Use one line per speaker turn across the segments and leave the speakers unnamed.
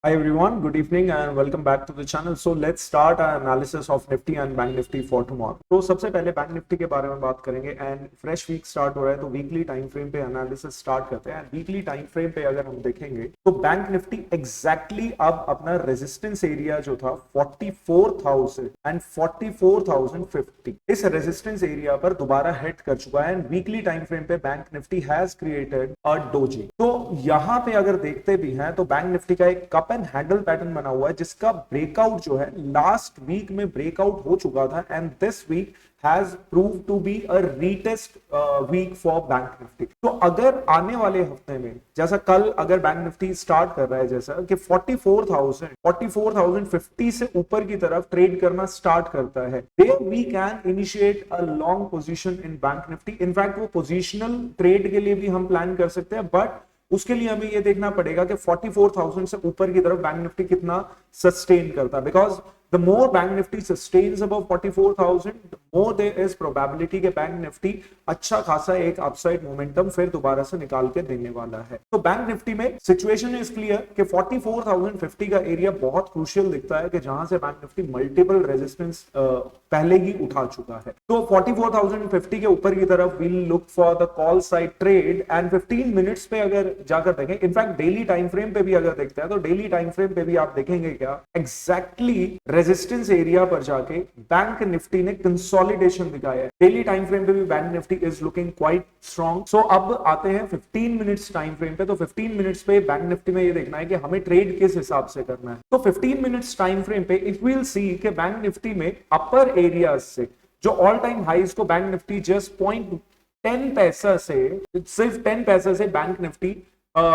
Hi everyone, good evening and welcome back to the channel. So let's start our analysis of Nifty and Bank Nifty for tomorrow. तो सबसे पहले bank Nifty के बारे में बात करेंगे एंड फ्रेश वीक स्टार्ट हो रहा है तो वीकली टाइम फ्रेम पे एनालिसिस स्टार्ट करते हैं। वीकली टाइम फ्रेम पे अगर हम देखेंगे तो बैंक निफ्टी एग्जैक्टली अब अपना रेजिस्टेंस एरिया जो था 44,000 एंड 44,050 इस रेजिस्टेंस एरिया पर दोबारा हिट कर चुका है एंड वीकली टाइम फ्रेम पे bank Nifty has created a doji. तो यहाँ पे अगर देखते भी हैं तो बैंक निफ्टी का एक कप एंड हैंडल पैटर्न बना हुआ है जिसका ब्रेकआउट जो है लास्ट वीक में ब्रेकआउट हो चुका था and this week has proved to be a retest week for Bank Nifty. तो अगर आने वाले हफ्ते में जैसा कल अगर बैंक निफ्टी स्टार्ट कर रहा है जैसा कि 44,050 से ऊपर की तरफ ट्रेड करना स्टार्ट करता है, there we can initiate a long position in Bank Nifty. In fact वो पोजीशनल ट्रेड के लिए भी हम प्लान कर सकते हैं, बट उसके लिए हमें ये देखना पड़ेगा कि 44,000 से ऊपर की तरफ बैंक निफ्टी कितना सस्टेन करता है, because the more bank nifty sustains above 44,000 the more there is probability कि बैंक निफ्टी अच्छा खासा एक अपसाइड मोमेंटम फिर दोबारा से निकाल के देने वाला है। तो बैंक निफ्टी में सिचुएशन इज क्लियर कि 44,050 का एरिया बहुत क्रूशियल दिखता है कि जहां से बैंक निफ्टी मल्टीपल रेजिस्टेंस पहले ही उठा चुका है। तो 44,050 के ऊपर की तरफ we'll look for the call side trade and 15 minutes पे अगर जाकर देखें, इनफैक्ट डेली टाइम फ्रेम पे भी अगर देखते हैं तो डेली टाइम फ्रेम पे भी आप देखेंगे क्या एग्जैक्टली रेजिस्टेंस एरिया पर जाके बैंक निफ्टी ने कंसोलिडेशन दिखाया है। डेली टाइम फ्रेम पे भी bank nifty is looking quite strong. So अब आते हैं 15 मिनट्स टाइम फ्रेम पे। तो 15 मिनट्स पे बैंक निफ्टी में ये देखना है कि हमें ट्रेड किस हिसाब से करना है। तो 15 मिनट्स टाइम फ्रेम पे इफ वील सी कि बैंक निफ्टी में अपर एरिया से जो ऑल टाइम हाईज को बैंक निफ्टी जस्ट 0.10 पैसा से, सिर्फ 10 पैसा से बैंक निफ्टी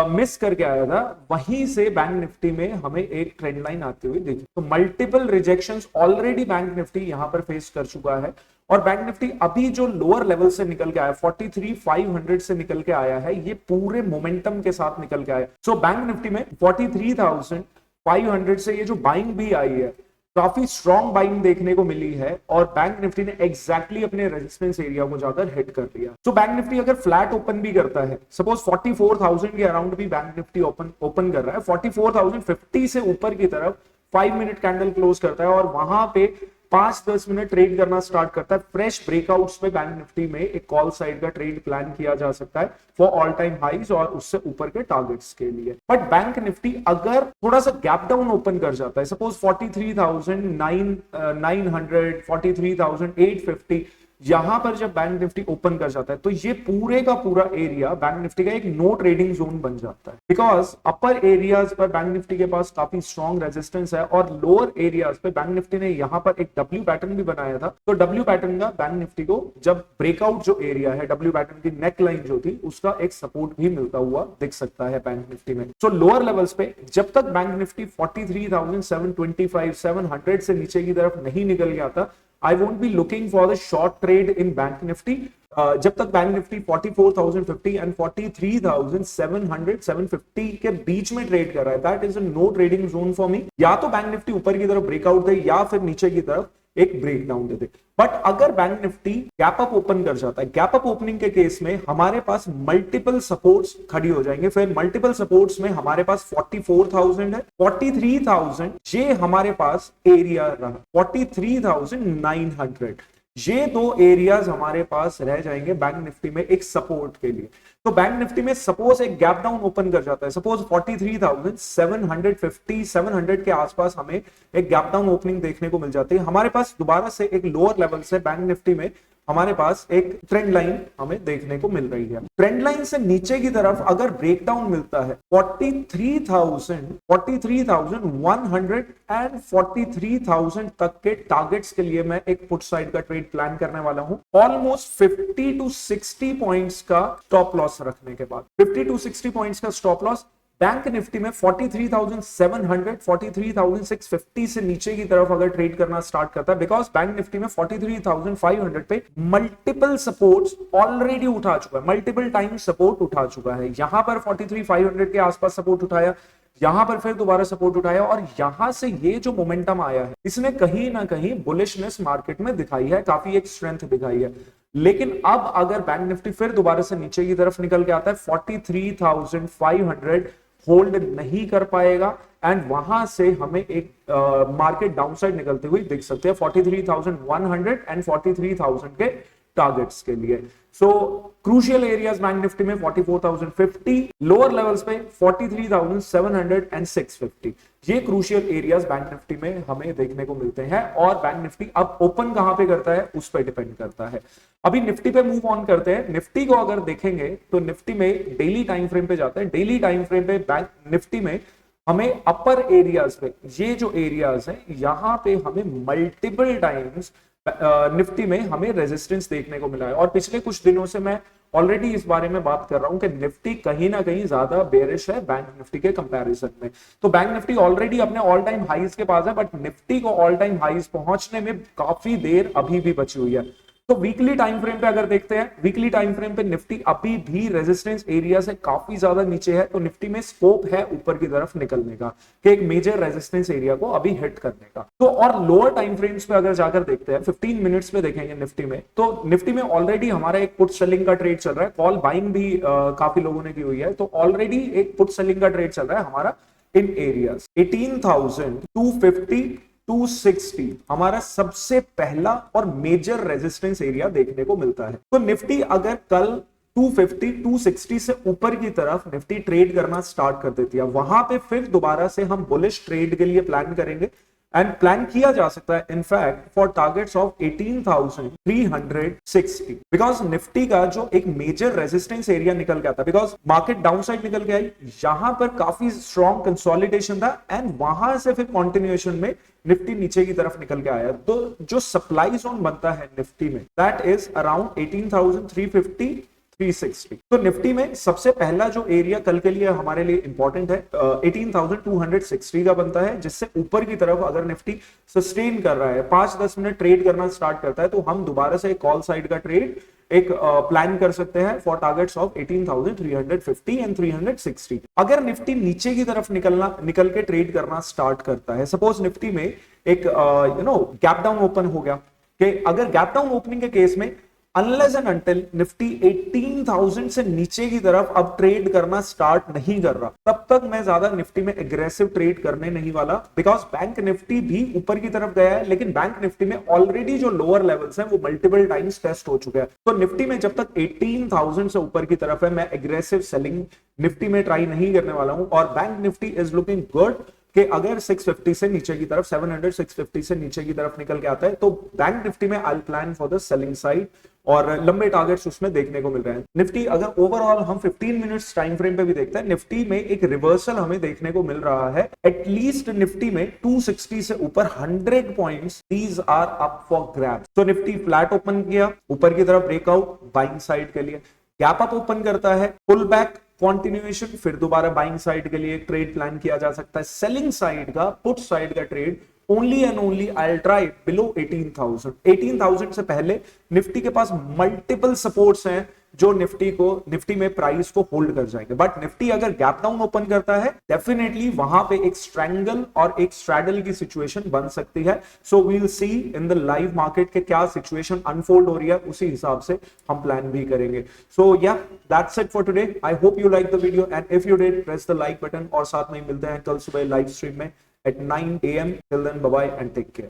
मिस करके आया था, वहीं से बैंक निफ्टी में हमें एक ट्रेंड लाइन आती हुई देखी। तो multiple rejections already bank Nifty यहां पर फेस कर चुका है और बैंक निफ्टी अभी जो लोअर लेवल से निकल के आया 43,500 से निकल के आया है, ये पूरे मोमेंटम के साथ निकल के आया। सो बैंक निफ्टी में 43,500 से ये जो बाइंग भी आई है काफी स्ट्रॉन्ग बाइंग देखने को मिली है और बैंक निफ्टी ने एग्जैक्टली अपने रेजिस्टेंस एरिया को जाकर हिट कर दिया। तो बैंक निफ्टी अगर फ्लैट ओपन भी करता है, सपोज 44,000 के अराउंड भी बैंक निफ्टी ओपन कर रहा है, 44,050 से ऊपर की तरफ 5 मिनट कैंडल क्लोज करता है और वहां पे 5-10 मिनट ट्रेड करना स्टार्ट करता है, फ्रेश ब्रेकआउट्स पे बैंक निफ्टी में एक कॉल साइड का ट्रेड प्लान किया जा सकता है फॉर ऑल टाइम हाइज और उससे ऊपर के टारगेट्स के लिए। बट बैंक निफ्टी अगर थोड़ा सा गैप डाउन ओपन कर जाता है, सपोज 43,900 43,850, यहां पर जब बैंक निफ्टी ओपन कर जाता है तो ये पूरे का पूरा एरिया बैंक निफ्टी का एक नो ट्रेडिंग जोन बन जाता है, बिकॉज अपर एरियाज पर बैंक निफ्टी के पास काफी स्ट्रॉन्ग रेजिस्टेंस है और लोअर एरियाज पे बैंक निफ्टी ने यहां पर एक डब्ल्यू पैटर्न भी बनाया था। तो डब्ल्यू पैटर्न का बैंक निफ्टी को जब ब्रेकआउट जो एरिया है, डब्ल्यू पैटर्न की नेक लाइन जो थी, उसका एक सपोर्ट भी मिलता हुआ दिख सकता है बैंक निफ्टी में। तो लोअर लेवल्स पे जब तक बैंक निफ्टी 43,725 700 से नीचे की तरफ नहीं निकल गया था, I won't be looking for the short trade in Bank Nifty. जब तक बैंक निफ्टी 44,050 एंड 43,700 750 के बीच में ट्रेड कर रहा है, that is a no trading zone for me. या तो बैंक निफ्टी ऊपर की तरफ ब्रेकआउट दे या फिर नीचे की तरफ एक ब्रेक डाउन दे दे। बट अगर bank nifty gap up open कर जाता है, गैप अप ओपनिंग के केस में हमारे पास मल्टीपल सपोर्ट्स खड़ी हो जाएंगे। फिर मल्टीपल सपोर्ट्स में हमारे पास 44,000 है, 43,000 ये हमारे पास एरिया रहा, 43,900 ये दो एरियाज हमारे पास रह जाएंगे बैंक निफ्टी में एक सपोर्ट के लिए। तो बैंक निफ्टी में सपोज एक गैप डाउन ओपन कर जाता है, सपोज 43,750 700 के आसपास हमें एक गैप डाउन ओपनिंग देखने को मिल जाती है, हमारे पास दोबारा से एक लोअर लेवल से बैंक निफ्टी में हमारे पास एक ट्रेंड लाइन हमें देखने को मिल रही है। ट्रेंड लाइन से नीचे की तरफ अगर ब्रेकडाउन मिलता है 43,100 एंड 43,000 तक के टारगेट्स के लिए मैं एक पुट साइड का ट्रेड प्लान करने वाला हूं। ऑलमोस्ट 50 to 60 पॉइंट्स का स्टॉप लॉस रखने के बाद 50 to 60 पॉइंट्स का स्टॉप लॉस बैंक निफ्टी में 43,700 43,650 से नीचे की तरफ अगर ट्रेड करना स्टार्ट करता है, बिकॉज बैंक निफ्टी में 43,500 पे मल्टीपल सपोर्ट्स ऑलरेडी उठा चुका है, मल्टीपल टाइम सपोर्ट उठा चुका है। यहां पर 43,500 के आसपास सपोर्ट उठाया, यहां पर फिर दोबारा सपोर्ट उठाया और यहां से ये जो मोमेंटम आया है इसने कहीं ना कहीं बुलिशनेस मार्केट में दिखाई है, काफी एक स्ट्रेंथ दिखाई है। लेकिन अब अगर बैंक निफ्टी फिर दोबारा से नीचे की तरफ निकल के आता है 43,500 होल्ड नहीं कर पाएगा, एंड वहां से हमें एक मार्केट डाउनसाइड निकलते हुए दिख सकते हैं 43,100 एंड 43,000 के टारगेट्स के लिए। सो क्रूशियल एरियाज बैंक निफ्टी में 44,050, लोअर लेवल्स पे 43,700 एंड 650, ये क्रूशियल एरियाज बैंक निफ्टी में हमें देखने को मिलते हैं। और बैंक निफ्टी अब ओपन कहां पे करता है उस पर डिपेंड करता है। अभी निफ्टी पे मूव ऑन करते हैं। निफ्टी को अगर देखेंगे तो निफ्टी में डेली टाइम फ्रेम पे जाते हैं। डेली टाइम फ्रेम पे बैंक निफ्टी में हमें अपर एरियाज पे, ये जो एरियाज हैं यहां पे हमें मल्टीपल टाइम्स निफ्टी में हमें रेजिस्टेंस देखने को मिला है। और पिछले कुछ दिनों से मैं ऑलरेडी इस बारे में बात कर रहा हूं कि निफ्टी कहीं ना कहीं ज्यादा बेरिश है बैंक निफ्टी के कंपैरिजन में। तो बैंक निफ्टी ऑलरेडी अपने ऑल टाइम हाईज के पास है, बट निफ्टी को ऑल टाइम हाईज पहुंचने में काफी देर अभी भी बची हुई है। तो वीकली टाइम फ्रेम पे अगर देखते हैं, वीकली टाइम फ्रेम पे निफ्टी अभी भी रेजिस्टेंस एरिया से काफी ज्यादा नीचे है। तो निफ्टी में स्कोप है ऊपर की तरफ निकलने का, कि एक मेजर रेजिस्टेंस एरिया को अभी हिट करने का। तो और लोअर टाइम फ्रेम्स पे अगर जाकर देखते हैं, 15 मिनट्स पे देखेंगे निफ्टी में, तो निफ्टी में ऑलरेडी हमारा एक पुट सेलिंग का ट्रेड चल रहा है। कॉल बाइंग भी काफी लोगों ने की हुई है। तो ऑलरेडी एक पुट सेलिंग का ट्रेड चल रहा है हमारा इन एरियाज 18,250 260 हमारा सबसे पहला और मेजर रेजिस्टेंस एरिया देखने को मिलता है। तो निफ्टी अगर कल 250 260 से ऊपर की तरफ निफ्टी ट्रेड करना स्टार्ट कर देती है, वहां पे फिर दोबारा से हम बुलिश ट्रेड के लिए प्लान करेंगे। एंड प्लान किया जा सकता है in fact for targets of 18,360, because Nifty का जो एक मेजर रेजिस्टेंस एरिया निकल गया था, बिकॉज मार्केट डाउनसाइड निकल के आई, यहां पर काफी स्ट्रॉन्ग कंसोलिडेशन था एंड वहां से फिर कंटिन्यूएशन में निफ्टी नीचे की तरफ निकल के आया। तो जो सप्लाई जोन बनता है निफ्टी में दैट इज अराउंड 18,350 360। तो निफ्टी में सबसे पहला जो एरिया कल के लिए हमारे लिए इंपॉर्टेंट है 18,260 का बनता है, जिससे ऊपर की तरफ अगर निफ्टी सस्टेन कर रहा है, 5-10 मिनट ट्रेड करना स्टार्ट करता है, तो हम दोबारा से कॉल साइड का ट्रेड एक प्लान कर सकते हैं फॉर टारगेट्स ऑफ 18,350 एंड 360। अगर निफ्टी नीचे की तरफ निकल के ट्रेड करना स्टार्ट करता है, सपोज निफ्टी में एक गैप डाउन ओपन हो गया, कि अगर गैप डाउन ओपनिंग के केस में अनलेस एंड अंटिल निफ्टी 18,000 से नीचे की तरफ अब ट्रेड करना स्टार्ट नहीं कर रहा, तब तक मैं ज्यादा निफ्टी में एग्रेसिव ट्रेड करने नहीं वाला। बिकॉज बैंक निफ्टी भी ऊपर की तरफ गया है, लेकिन बैंक निफ्टी में ऑलरेडी जो लोअर लेवल्स हैं वो मल्टीपल टाइम्स टेस्ट हो चुके हैं। तो निफ्टी में जब तक 18,000 से ऊपर की तरफ है, मैं एग्रेसिव सेलिंग निफ्टी में ट्राई नहीं करने वाला हूं। और bank nifty is looking good कि अगर 650 से नीचे की तरफ 700 650 से नीचे की तरफ निकल के आता है, तो बैंक निफ्टी में I plan for the selling side और लंबे टारगेट्स उसमें देखने को मिल रहे हैं। निफ्टी अगर ओवरऑल हम 15 मिनट्स टाइम फ्रेम पे भी देखते हैं, निफ्टी में एक रिवर्सल हमें देखने को मिल रहा है। एटलीस्ट निफ्टी में 260 से ऊपर 100 points these are up for grabs. तो निफ्टी फ्लैट ओपन किया, ऊपर की तरफ ब्रेकआउट बाइंग साइड के लिए, गैप अप ओपन करता है, पुल बैक कंटिन्यूएशन, फिर दोबारा बाइंग साइड के लिए ट्रेड प्लान किया जा सकता है। सेलिंग साइड का, पुट साइड का trade only and only I try below 18,000। 18,000 से पहले निफ्टी के पास मल्टीपल सपोर्ट्स हैं जो निफ्टी में प्राइस को होल्ड कर जाएंगे। बट निफ्टी अगर गैप डाउन ओपन करता है, डेफिनेटली वहां पे एक स्ट्रैंगल और एक स्ट्रैडल की सिचुएशन बन सकती है। So we will see in the live market के क्या सिचुएशन अनफोल्ड हो रही है, उसी हिसाब से हम प्लान भी करेंगे। सो या that's it for today. I hope you like the video and if you did press the like button, और साथ में मिलते हैं कल सुबह लाइव स्ट्रीम में at 9 AM. Till then, bye bye and take care.